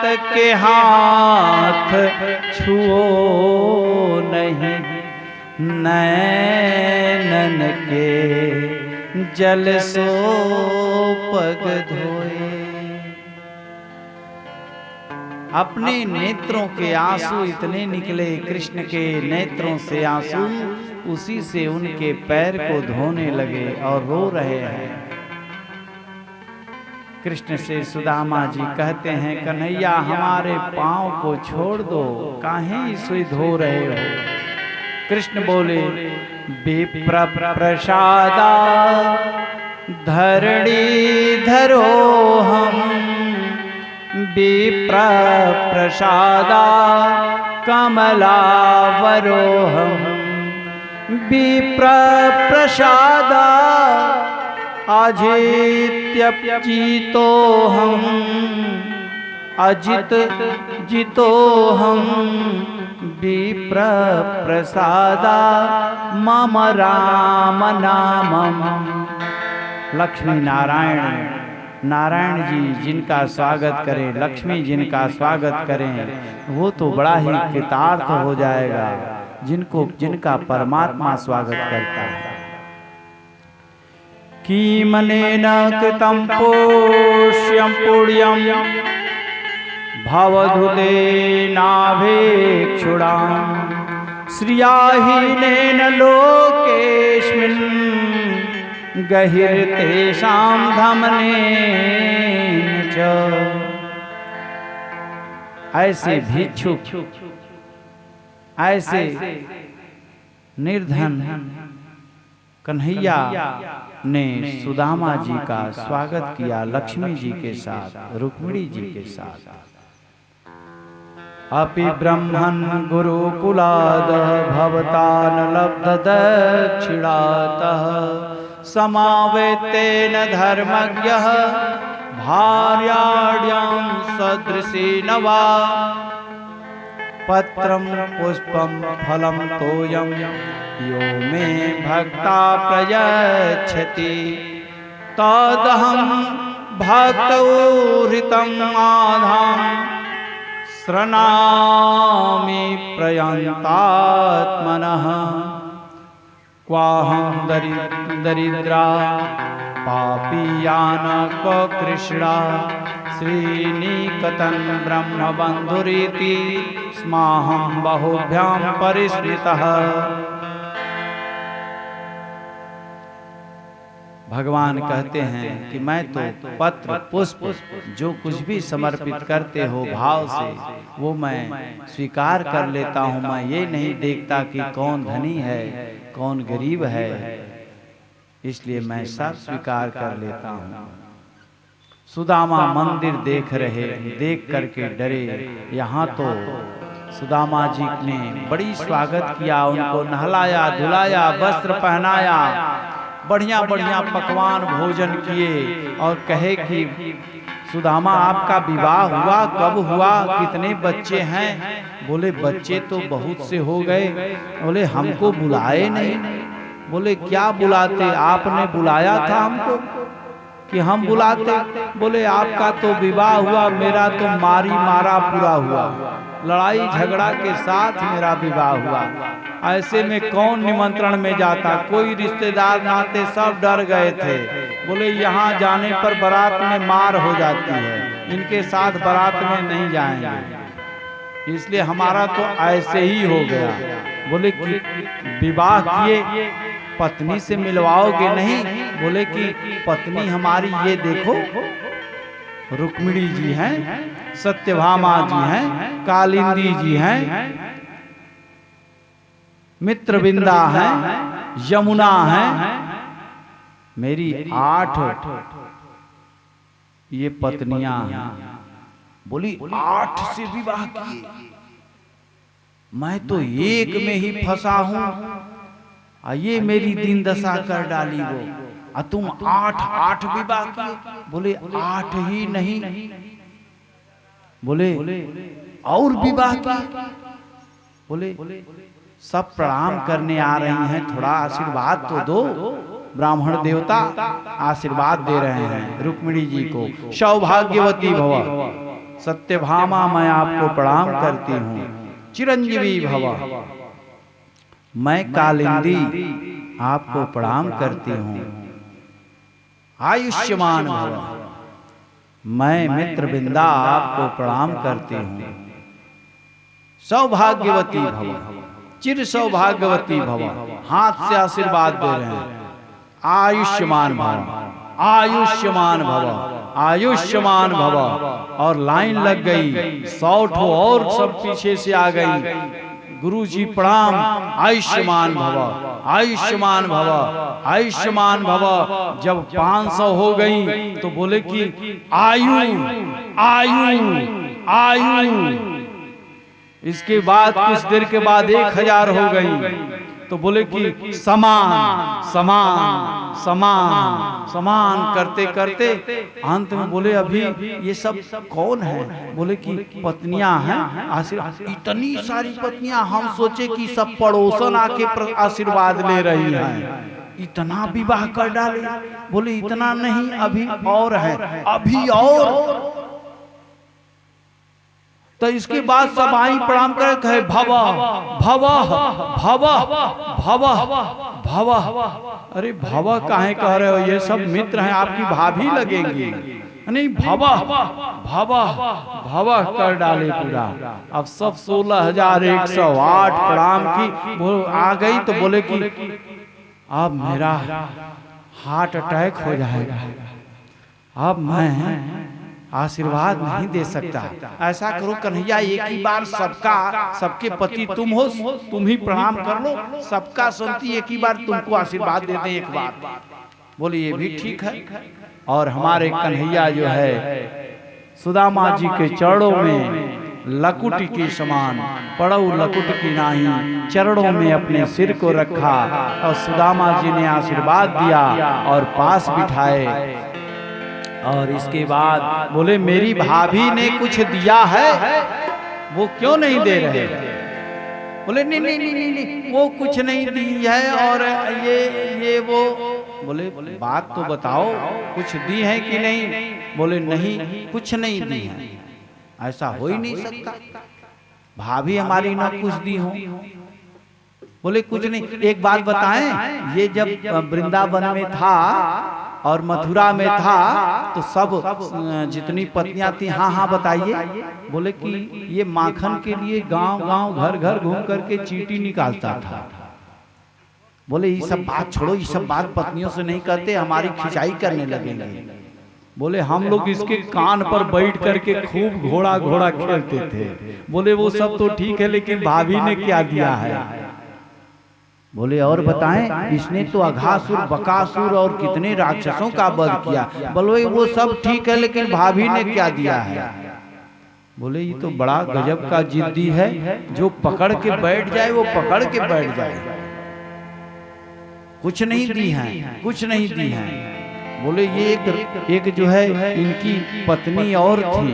के हाथ छुओ नहीं, नैनन के जल सो पग धोए। अपने नेत्रों के आंसू इतने निकले, कृष्ण के नेत्रों से आंसू, उसी से उनके पैर को धोने लगे और रो रहे हैं। कृष्ण से सुदामा जी कहते हैं, कन्हैया हमारे पांव को छोड़ दो, काहे इसे धो रहे हो। कृष्ण बोले, विप्र प्रसादा धरणी धरो हम, विप्र प्रसादा कमलावरोहम, विप्र प्रसादा अजित्य जीतो हम, अजित जितो हम, विप्र प्रसादा मम राम नामम। लक्ष्मी नारायण, नारायण जी जिनका स्वागत करें, लक्ष्मी जिनका स्वागत करें, वो तो बड़ा ही कृतार्थ हो जाएगा, जिनका परमात्मा स्वागत करता है। कीमनेन कृतं पोष्यं पुण्यं भवधूतेनाभेक्षुणां, श्रियाहीनेन लोकेऽस्मिन् गहिर्तेषां धमनेन च। ऐसे भिक्षुक, ऐसे निर्धन कन्हैया ने सुदामा जी का स्वागत किया, लक्ष्मी जी के साथ, रुक्मिणी जी के साथ। अपि ब्रह्मन् गुरुकुलाद भवतान लब्ध दक्षिणातः, समावेतेन धर्मज्ञः भार्यायां सदृशेन वा, पत्रं पुष्पं फलं तोयं यो मे भक्ता प्रयच्छति, तदहं भक्तौ हृतं आधां श्रणामि प्रयन्तात्मनः। क्वाहं दरिद्रा पापीयान क्व कृष्णा, श्रीनिकतं ब्रह्मबन्धुरिति स्माहं बहुभ्यां परिस्मृतः। भगवान कहते हैं कि मैं तो पत्र पुष्प जो कुछ भी समर्पित करते हो भाव से, वो मैं स्वीकार कर लेता हूँ। मैं ये नहीं देखता कि कौन धनी है कौन गरीब है, इसलिए मैं सब स्वीकार कर लेता हूँ। सुदामा मंदिर देख रहे, देख करके डरे। यहाँ तो सुदामा जी ने बड़ी स्वागत किया, उनको नहलाया धुलाया, वस्त्र पहनाया, बढ़िया बढ़िया पकवान भोजन किए और कहे कि सुदामा आपका विवाह हुआ, कब हुआ, कितने बच्चे हैं? बोले बच्चे तो बहुत से हो गए। बोले हमको बुलाए नहीं। बोले क्या बुलाते, आपने बुलाया था हमको कि हम बुलाते? बोले आपका तो विवाह हुआ, मेरा तो मारी मारा पूरा हुआ, लड़ाई झगड़ा के साथ मेरा विवाह हुआ। ऐसे में कौन निमंत्रण में जाता, कोई रिश्तेदार नाते सब डर गए थे। बोले यहाँ जाने पर बारात में मार हो जाती है, इनके साथ बारात में नहीं जाएंगे, इसलिए हमारा तो ऐसे ही हो गया। बोले कि विवाह किए पत्नी से मिलवाओगे नहीं? बोले कि पत्नी हमारी ये देखो, रुक्मिणी जी हैं, सत्यभामा जी हैं, कालिंदी जी हैं, मित्रविंदा हैं, यमुना हैं, मेरी 8 ये पत्नियां हैं। बोली 8 से विवाह किए, मैं तो एक में ही फंसा हूं, ये मेरी दिन दशा कर डाली वो, तुम 8 विवाह किए? बोले 8 ही नहीं, बोले और विवाह किए? बोले सब प्रणाम करने आ रही हैं, थोड़ा आशीर्वाद तो दो। ब्राह्मण देवता आशीर्वाद दे रहे हैं रुक्मिणी जी को, सौभाग्यवती भव, सत्यभामा मैं आपको प्रणाम करती हूँ। चिरंजीवी भव, मैं कालिंदी आपको प्रणाम करती हूँ। आयुष्मान भव, मैं मित्रविंदा आपको प्रणाम करती हूँ। सौभाग्यवती भव, चिर सौभाग्यवती भव, हाथ से आशीर्वाद दे रहे हैं। आयुष्मान भव, आयुष्मान भव, आयुष्मान भव। और लाइन लग गई, 100 और सब पीछे से आ गई। गुरुजी प्रणाम, आयुष्मान भव, आयुष्मान भव, आयुष्मान भव। जब 500 हो गई तो बोले कि आयु आयु आयु। इसके बाद कुछ देर के बाद 1000 हो गई तो बोले कि समान समान समान समान करते करते अंत में बोले अभी ये सब कौन है? बोले कि पत्नियां हैं। इतनी सारी पत्नियां, हम सोचे कि सब पड़ोसन आके आशीर्वाद ले रही हैं, इतना विवाह कर डाले। बोले इतना नहीं, अभी और है, अभी और। तो इसके बाद सब आई प्रणाम करे, कहे भव भव भव भव भव। अरे भव काहे कह रहे हो? ये सब मित्र हैं, आपकी भाभी लगेंगी। नहीं, भव भव भव कर डाले पूरा। अब सब 16,108 प्रणाम की वो आ गई तो बोले कि अब मेरा हार्ट अटैक हो जाएगा, अब मैं आशीर्वाद नहीं दे सकता। ऐसा करो कन्हैया, एक ही बार सबके पति तुम हो, तुम ही प्रणाम कर लो, सबका संति एक ही बार तुमको आशीर्वाद दे दे एक बार। बोले ये भी ठीक है। और हमारे कन्हैया जो है सुदामा जी के चरणों में लकुट के समान पड़ऊ लकुट की नाही, चरणों में अपने सिर को रखा और सुदामा जी ने आशीर्वाद दिया और पास बिठाए। और इसके बाद बोले मेरी भाभी ने कुछ दिया है, वो क्यों नहीं दे रहे? बोले नहीं नहीं नहीं नहीं, नहीं वो कुछ नहीं दी है। और ये वो, बोले बात तो बताओ, कुछ दी है कि नहीं? बोले नहीं, कुछ नहीं दी है। ऐसा हो ही नहीं सकता, भाभी हमारी ना कुछ दी हो। बोले कुछ नहीं। एक बात बताएं, ये जब वृंदावन में था और मथुरा में था तो सब जितनी पत्नियां थी, हाँ हाँ बताइए। बोले कि ये माखन के लिए गांव गांव घर घर घूम करके चींटी निकालता था। बोले ये सब बात छोड़ो, ये सब बात पत्नियों से नहीं कहते, हमारी खिंचाई करने लगेंगे। बोले हम लोग इसके कान पर बैठ करके खूब घोड़ा घोड़ा खेलते थे। बोले वो सब तो ठीक है, लेकिन भाभी ने क्या दिया है? बोले और बताएं, इसने तो अघासुर बकासुर और कितने राक्षसों का वध किया। बोले वो सब ठीक है, लेकिन भाभी ने क्या दिया है? बोले ये तो बड़ा गजब का जिद्दी है, जो पकड़ के बैठ जाए वो पकड़ के बैठ जाए। कुछ नहीं दी है, कुछ नहीं दी है। बोले ये एक जो है इनकी पत्नी और थी,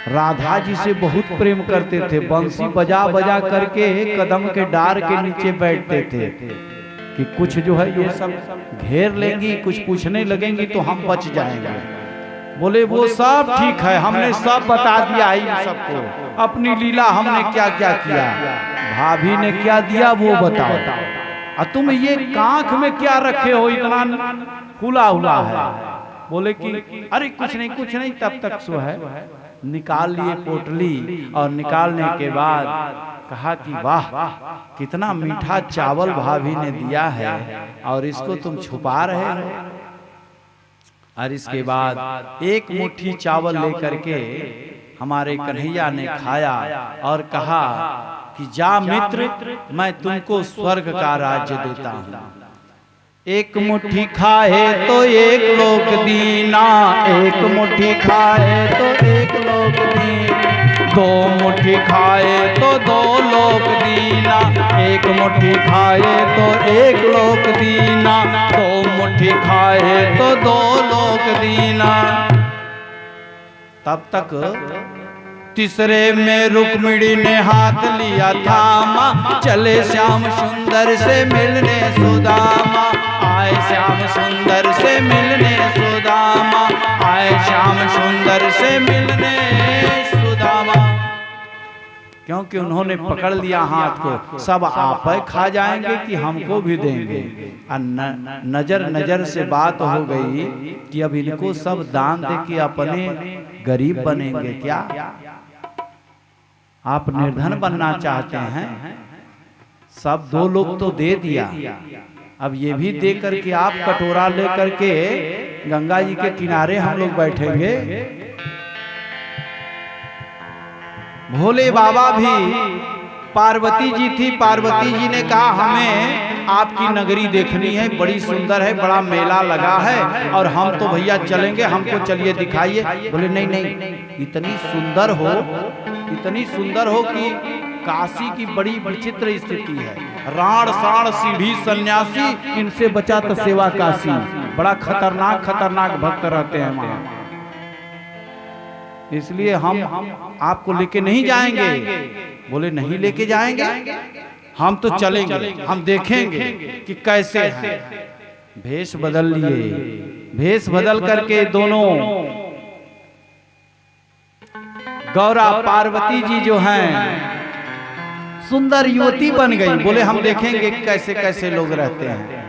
राधा जी से बहुत प्रेम करते थे, बंसी बजा बजा करके कदम के डार के नीचे बैठते थे कि कुछ जो है ये सब घेर लेंगी, कुछ पूछने लगेंगी तो हम बच जाएंगे। बोले वो सब ठीक है, हमने सब बता दिया इन सबको, अपनी लीला हमने क्या क्या किया, भाभी ने क्या दिया वो बताओ। और तुम ये कांख में क्या रखे हो, इतना खुला हुआ है? बोले कि अरे कुछ नहीं कुछ नहीं। तब तक सो है निकाल लिए पोटली, और निकालने के बाद कहा कि वाह कितना मीठा चावल भाभी ने दिया है और इसको तुम छुपा रहे हो। और इसके बाद एक मुट्ठी चावल लेकर के हमारे कन्हैया ने खाया और कहा कि जा मित्र, मैं तुमको स्वर्ग का राज्य देता हूँ। एक मुट्ठी खाए तो एक लोक दीना, एक मुट्ठी खाए तो एक लोक दीना, दो मुट्ठी खाए तो दो लोक दीना, एक मुट्ठी खाए तो एक लोक दीना, दो मुट्ठी खाए तो दो लोक दीना। तब तक तीसरे में रुक्मिणी ने हाथ लिया थामा, चले श्याम सुंदर से मिलने सुदामा। आए श्याम सुंदर से मिलने सुदामा, आए श्याम सुंदर से मिलने सुदामा। क्योंकि उन्होंने पकड़ लिया हाथ को, सब आप खा जाएंगे कि हमको भी देंगे। नजर नजर से बात हो गई कि अब इनको सब दान दे के अपने गरीब बनेंगे क्या? आप निर्धन बनना चाहते हैं? सब 2 लोग तो दे दिया, अब ये भी दे करके आप कटोरा लेकर के गंगा जी के किनारे हम लोग बैठेंगे। भोले बाबा भी, पार्वती जी थी, पार्वती जी ने कहा हमें आपकी नगरी देखनी है, बड़ी सुंदर है, बड़ा मेला लगा है और हम तो भैया चलेंगे, हमको चलिए दिखाइए। बोले नहीं नहीं, इतनी सुंदर हो, इतनी सुंदर हो कि काशी की बड़ी विचित्र स्थिति है, राण साण सीढ़ी सन्यासी, इनसे बचा तो सेवा काशी, बड़ा खतरनाक खतरनाक भक्त रहते हैं वहां, इसलिए हम आपको लेके नहीं जाएंगे। बोले नहीं लेके जाएंगे, हम तो चलेंगे, हम देखेंगे कि कैसे है। भेष बदल लिए, भेष बदल करके दोनों गौरा पार्वती जी जो हैं सुंदर युवती बन गई। बोले हम देखेंगे कैसे कैसे लोग रहते हैं।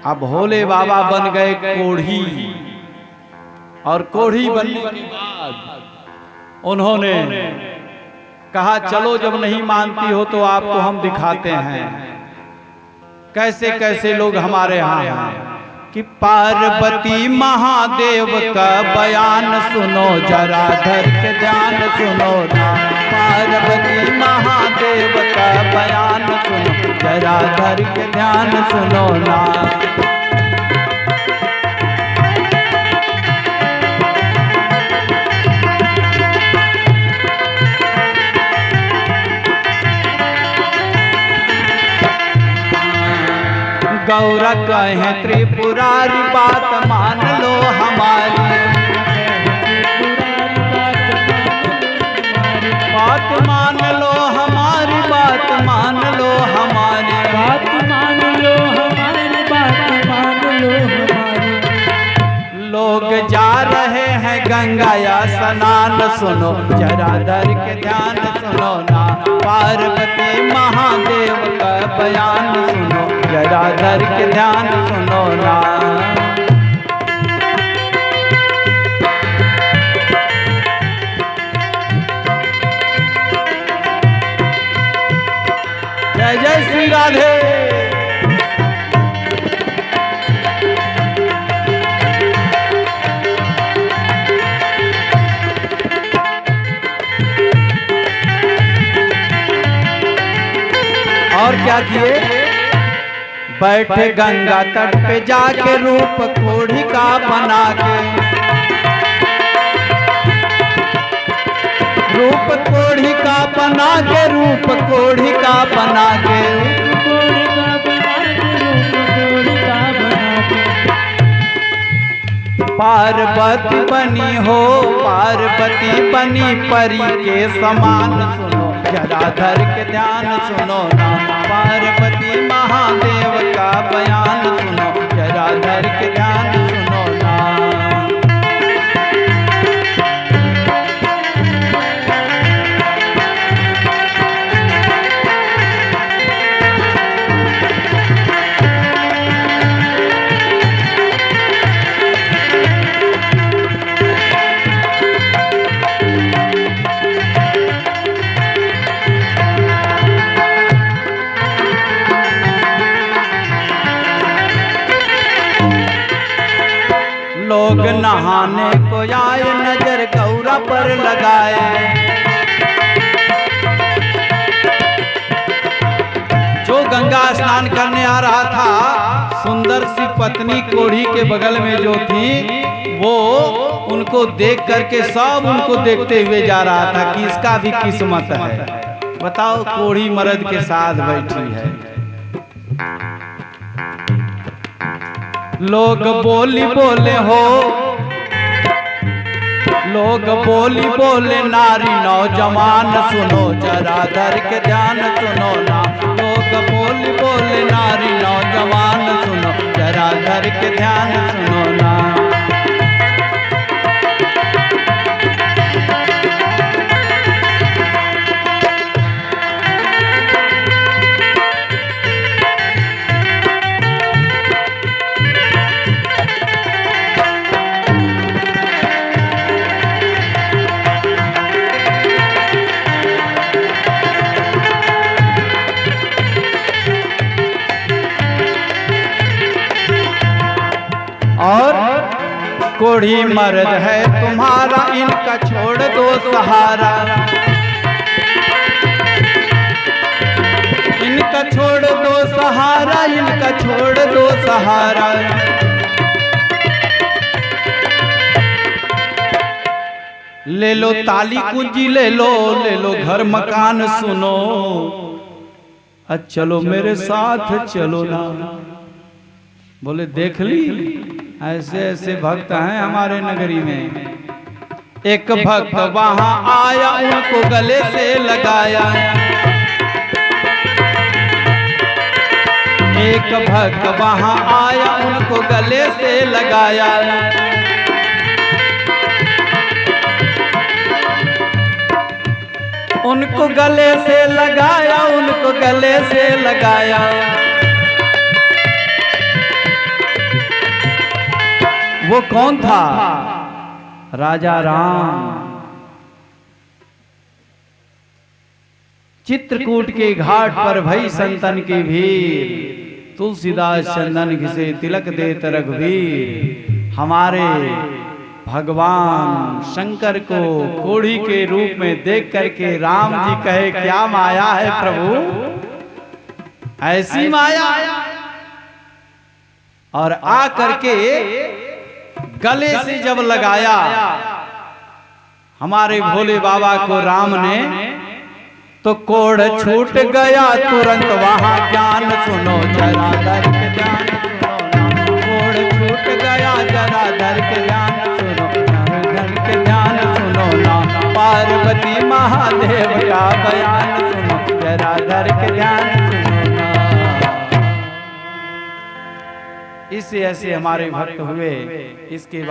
अब भोले बाबा बन गए कोढ़ी, और कोढ़ी बनने के बाद उन्होंने कहा चलो जब नहीं मानती हो तो आपको हम दिखाते हैं कैसे कैसे लोग हमारे यहाँ हैं। कि पार्वती महादेव का बयान सुनो जरा, धर के ध्यान सुनो ना। पार्वती महादेव का बयान सुनो जरा, धर के ध्यान सुनो ना। गौरा कहे त्रिपुरारी बात मान लो हमारी, बात मान लो हमारी, बात मान लो हमारी, बात मान लो हमारी, बात मान लो हमारी। लोग जा रहे हैं गंगा या स्नान, सुनो जरा धर के ध्यान सुनो ना। पार्वती महादेव का बयान सुनो जरा, धर के ध्यान सुनो ना। जय जय श्री राधे। और क्या किए? बैठे गंगा तट पे जाके रूप कोढ़ी का बना के, रूप कोढ़ी का बना के, रूप कोढ़ी का बना के, कोढ़ी का बना के, रूप कोढ़ी का बना के। पार्वती बनी हो, पार्वती बनी परी के समान, सुनो जरा धर के ध्यान सुनो ना। पार्वती महादेव का बयान सुनो जरा, धर के ध्यान सुनो ना। लोग नहाने को आए, नजर गौरा पर लगाए। जो गंगा स्नान करने आ रहा था, सुंदर सी पत्नी कोढ़ी के बगल में जो थी, वो उनको देख करके सब उनको देखते हुए जा रहा था कि इसका भी किस्मत है। बताओ, कोढ़ी मर्द के साथ बैठी है। लोग बोली बोले हो, लोग बोली बोले नारी नौजवान, सुनो जरा धर के ध्यान सुनो ना। लोग बोली बोले नारी नौजवान, सुनो जरा जराधर के ध्यान सुनो ना। और कोढ़ी मर्द है तुम्हारा, इनका छोड़ दो सहारा, इनका छोड़ दो सहारा, इनका छोड़ दो सहारा। ले लो ताली कुंजी, ले लो घर मकान सुनो, चलो मेरे साथ चलो ना। बोले देख ली, ऐसे ऐसे भक्त हैं हमारे नगरी में। एक भक्त वहां आया, उनको गले से लगाया, एक भक्त वहां आया, उनको गले से लगाया। उनको गले से लगाया, उनको गले से लगाया। वो कौन था? राजा राम। चित्रकूट के घाट पर भई संतन की भीड़, तुलसीदास चंदन घिसे तिलक देत रघुवीर। हमारे भगवान शंकर को कोढ़ी के रूप में देख करके राम जी कहे, क्या माया है प्रभु, ऐसी माया। और आ करके गले से जब लगाया हमारे भोले बाबा को राम ने, तो कोढ़ छूट गया तुरंत वहां। ज्ञान सुनो जराधर के ध्यान सुनो ना, कोढ़ छूट गया जराधर के ध्यान सुनो, जराधर के ध्यान सुनो ना। पार्वती महादेव का बयान सुनो, जराधर के ध्यान सुनो ना। इससे ऐसे हमारे भक्त हुए। इसके बाद